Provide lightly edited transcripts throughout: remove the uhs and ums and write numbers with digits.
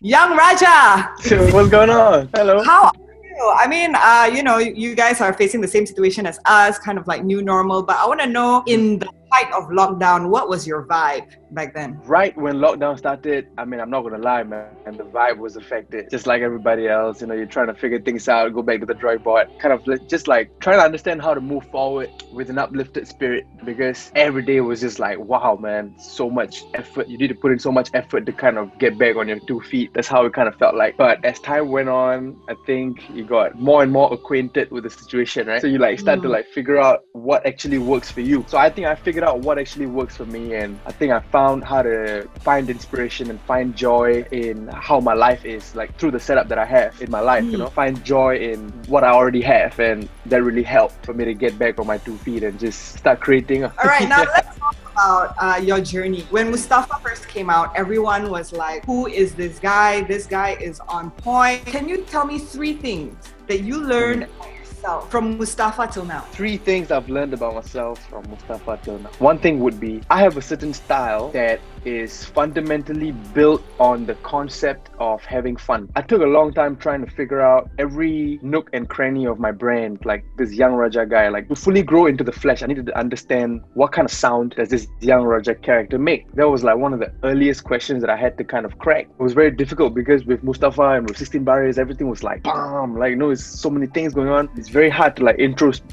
Young Raja, So what's going on? Hello. how are you? You guys are facing the same situation as us, kind of like new normal, but I want to know in the height of lockdown, what was your vibe back then? Right when lockdown started, I'm not gonna lie, man, the vibe was affected. Just like everybody else, you're trying to figure things out, go back to the drawing board, kind of just like trying to understand how to move forward with an uplifted spirit because every day was just like, wow, man, so much effort. You need to put in so much effort to kind of get back on your 2 feet. That's how it kind of felt like. But as time went on, I think you got more and more acquainted with the situation, right? So you like start to like figure out what actually works for you. So I think I figured out what actually works for me, and I think I found how to find inspiration and find joy in how my life is, like through the setup that I have in my life, find joy in what I already have, and that really helped for me to get back on my 2 feet and just start creating. All right, now let's talk about your journey. When Mustafa first came out, everyone was like, who is this guy? This guy is on point. Can you tell me three things that you learned about yourself from Mustafa till now? Three things I've learned about myself from Mustafa till now. One thing would be I have a certain style that is fundamentally built on the concept of having fun. I took a long time trying to figure out every nook and cranny of my brand, like this young Raja guy. Like to fully grow into the flesh, I needed to understand what kind of sound does this young Raja character make. That was like one of the earliest questions that I had to kind of crack. It was very difficult because with Mustafa and with 16 Baris, everything was like bam, like it's so many things going on. It's very hard to like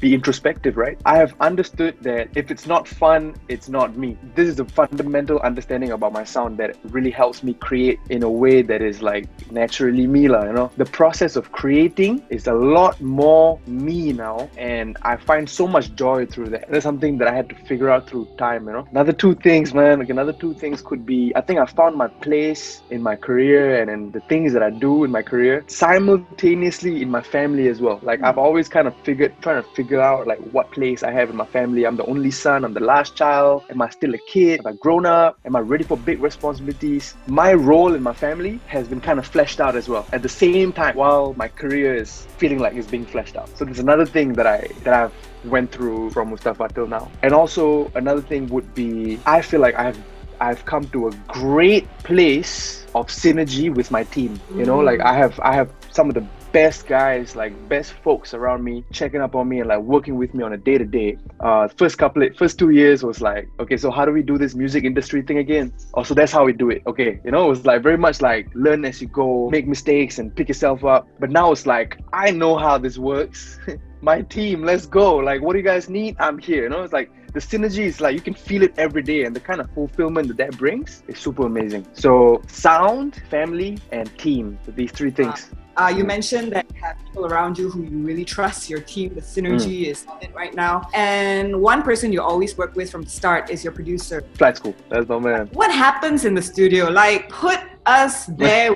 be introspective, right? I have understood that if it's not fun, it's not me. This is the fundamental understanding about my sound that really helps me create in a way that is like naturally me, The process of creating is a lot more me now, and I find so much joy through that. That's something that I had to figure out through time, Another two things, man. Like another two things could be I think I found my place in my career and in the things that I do in my career simultaneously in my family as well. Like I've always kind of trying to figure out like what place I have in my family. I'm the only son, I'm the last child. Am I still a kid? Have I grown up? Am I ready for big responsibilities? My role in my family has been kind of fleshed out as well at the same time while my career is feeling like it's being fleshed out. So there's another thing that I've went through from Mustafa till now. And also another thing would be I feel like I've come to a great place of synergy with my team. Like I have some of the best guys, like best folks around me checking up on me and like working with me on a day-to-day. First 2 years was like, okay, so how do we do this music industry thing again? Also, that's how we do it. Okay, it was like very much like learn as you go, make mistakes and pick yourself up. But now it's like I know how this works. My team, let's go. Like, what do you guys need? I'm here. It's like the synergy is like you can feel it every day, and the kind of fulfillment that brings is super amazing. So sound, family, and team. These three things. You mentioned that you have people around you who you really trust, your team, the synergy is on it right now. And one person you always work with from the start is your producer. Flight School, that's my man. What happens in the studio? Like, put us there.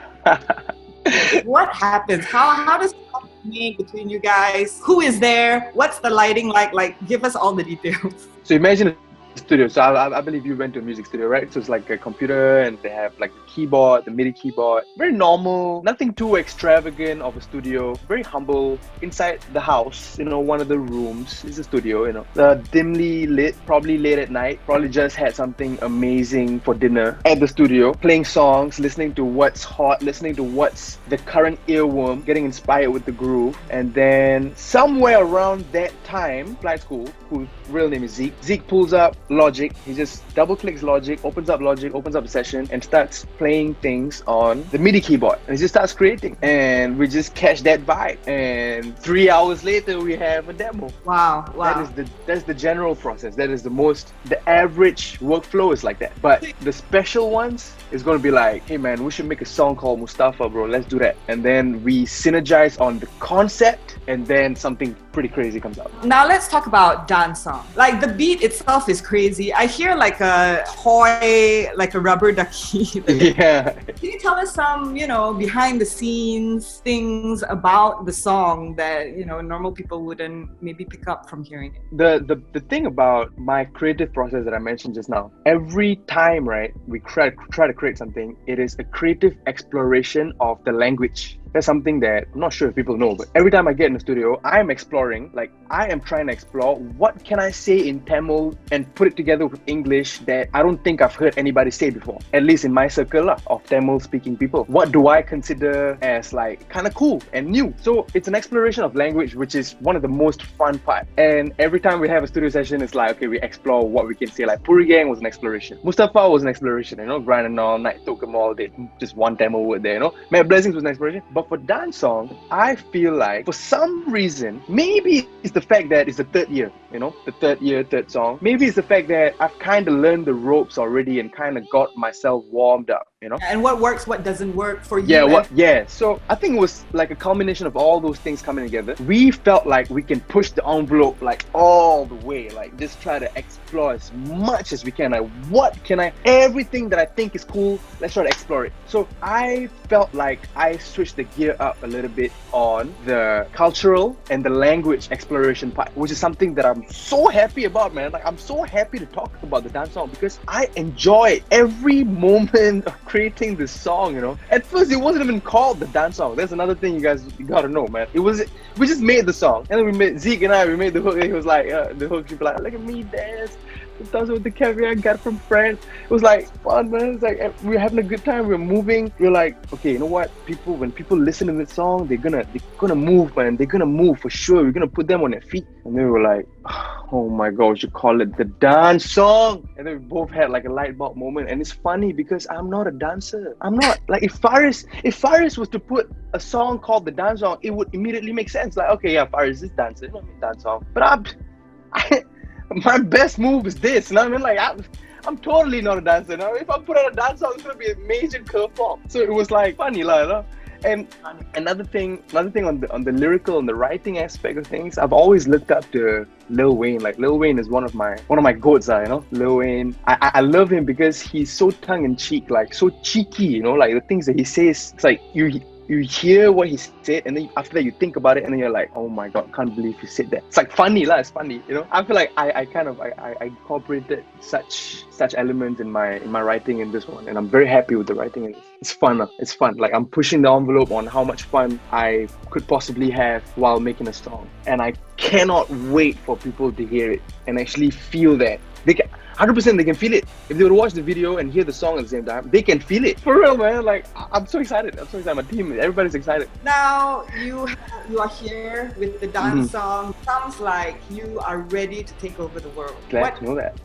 What happens? How does it made between you guys? Who is there? What's the lighting like? Like, give us all the details. So imagine studio. So I believe you went to a music studio, right? So it's like a computer and they have like the keyboard, the MIDI keyboard. Very normal, nothing too extravagant of a studio. Very humble. Inside the house, one of the rooms is a studio, dimly lit, probably late at night. Probably just had something amazing for dinner at the studio. Playing songs, listening to what's hot, listening to what's the current earworm, getting inspired with the groove. And then somewhere around that time, Flight School, whose real name is Zeke pulls up Logic. He just double clicks Logic, opens up the session and starts playing things on the MIDI keyboard, and he just starts creating, and we just catch that vibe, and 3 hours later we have a demo. Wow. That's the general process. That is the average workflow is like that, but the special ones is going to be like, hey man, we should make a song called Mustafa, bro, let's do that. And then we synergize on the concept, and then something pretty crazy comes out. Now let's talk about dance song. Like the beat itself is crazy. I hear like a toy, like a rubber ducky. Yeah. Can you tell us some, behind the scenes things about the song that, normal people wouldn't maybe pick up from hearing it? The thing about my creative process that I mentioned just now, every time, right, we try to create something, it is a creative exploration of the language That's something that I'm not sure if people know, but every time I get in the studio, I am exploring, like I am trying to explore what can I say in Tamil and put it together with English that I don't think I've heard anybody say before, at least in my circle lah, of Tamil speaking people. What do I consider as like kind of cool and new? So it's an exploration of language, which is one of the most fun part. And every time we have a studio session, it's like, okay, we explore what we can say. Like Puri Gang was an exploration, Mustafa was an exploration, you know, Grind and All, Night Took 'em All, they just one Tamil word there, you know. Mad Blessings was an exploration. But for dance song, I feel like for some reason, maybe it's the fact that it's the third year, you know, the third year, third song. Maybe it's the fact that I've kind of learned the ropes already and kind of got myself warmed up, you know. And what works, what doesn't work for you? Yeah. So I think it was like a combination of all those things coming together. We felt like we can push the envelope like all the way, like just try to explore as much as we can. Like what can I, everything that I think is cool, let's try to explore it. So I felt like I switched the gear up a little bit on the cultural and the language exploration part, which is something that I'm so happy about, man. Like I'm so happy to talk about the dance song because I enjoy every moment of creating this song, you know. At first it wasn't even called the dance song. That's another thing you guys gotta know, man. We just made the song, and then Zeke and we made the hook, and he was like, the hook should be like, look at me dance, dance with the caviar I got from France. It was like fun, man. It's like we were having a good time, we were moving. We were like, okay, you know what, when people listen to this song, they're gonna move, man. They're gonna move for sure. We're gonna put them on their feet. And then we were like, oh my god, we should call it the dance song. And then we both had like a light bulb moment. And it's funny because I'm not a dancer. I'm not. Like if Faris was to put a song called the dance song, it would immediately make sense. Like, okay, yeah, Faris is dancer, it's not a dance song. But my best move is this, you know what I mean? Like I'm totally not a dancer. You know? If I put out a dance song, it's gonna be a major curveball. So it was like funny, like, you know? And another thing on the lyrical and the writing aspect of things, I've always looked up to Lil Wayne. Like Lil Wayne is one of my goats, you know. Lil Wayne, I love him because he's so tongue in cheek, like so cheeky, you know, like the things that he says, it's like you hear what he said, and then after that you think about it, and then you're like, oh my god, can't believe you said that. It's like funny lah, it's funny, you know. I feel like I incorporated such elements in my writing in this one, and I'm very happy with the writing in this. It's fun. It's fun. Like I'm pushing the envelope on how much fun I could possibly have while making a song, and I cannot wait for people to hear it and actually feel that. They can 100% they can feel it. If they were to watch the video and hear the song at the same time, they can feel it. For real, man. Like I'm so excited. My team, everybody's excited. Now you are here with the dance song. Sounds like you are ready to take over the world. Glad to know that.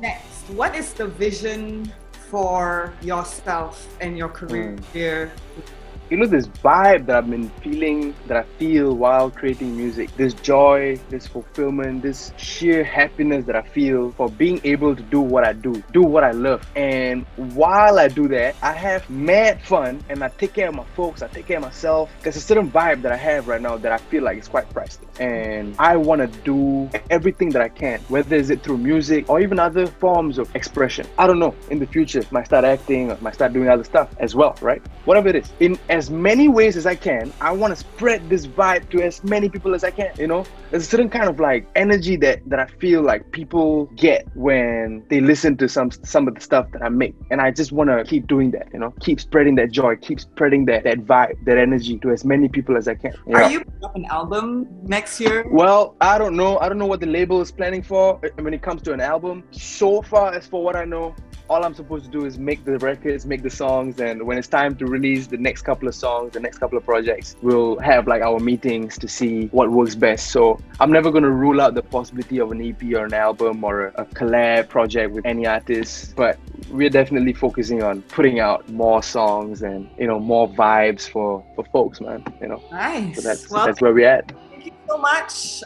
Next, what is the vision for yourself and your career? You know, this vibe that I've been feeling, that I feel while creating music, this joy, this fulfillment, this sheer happiness that I feel for being able to do what I do what I love. And while I do that, I have mad fun, and I take care of my folks, I take care of myself. There's a certain vibe that I have right now that I feel like is quite priceless. And I want to do everything that I can, whether it's through music or even other forms of expression. I don't know, in the future, might start acting, or might start doing other stuff as well, right? Whatever it is. In as many ways as I can, I want to spread this vibe to as many people as I can, you know? There's a certain kind of like energy that I feel like people get when they listen to some of the stuff that I make. And I just want to keep doing that, you know? Keep spreading that joy, keep spreading that vibe, that energy to as many people as I can. You know? Are you putting up an album next year? Well, I don't know. I don't know what the label is planning for when it comes to an album. So far, as for what I know, all I'm supposed to do is make the records, make the songs, and when it's time to release the next couple of songs, the next couple of projects, we'll have like our meetings to see what works best. So I'm never going to rule out the possibility of an EP or an album or a collab project with any artist, but we're definitely focusing on putting out more songs and, you know, more vibes for folks, man, you know. Nice. So that's where we're at. Thank you so much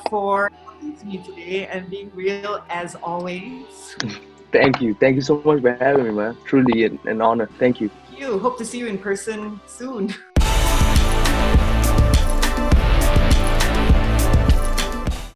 for talking to me today and being real as always. Thank you so much for having me, man. Truly an honor. Thank you. Hope to see you in person soon.